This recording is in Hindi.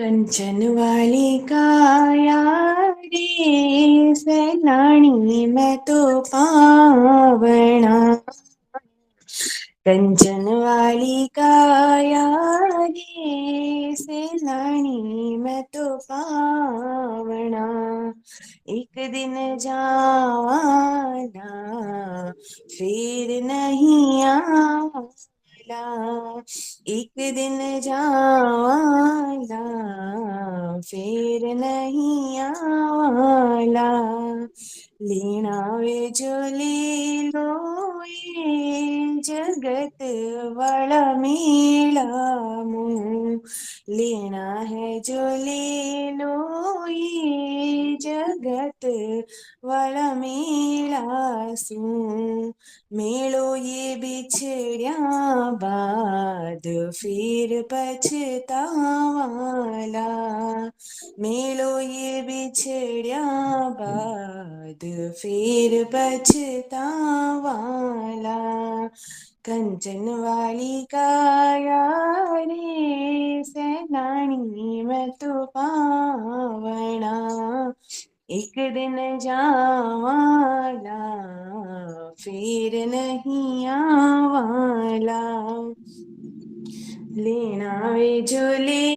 कंचन वाली काया रे सैलानी मैं तो पावना। कंचन वाली काया रे सैलानी मैं तो पावना। एक दिन जावाना फिर नहीं आवाना। एक दिन जावाना फिर नहीं आवाला। लेना वे जो ले लो ये जगत वाला मेला मुँह। लेना है जो ले लो ये जगत वाला मेला सू। मेलो ये बिछड़िया बाद फिर पछतावाला। मेलो ये बिछड़िया बाद फिर पछतावाला। कंचन वाली काया रे सैलानी मैं तो पावना। एक दिन जावाला फिर नहीं आवाला। लेना वे जो ले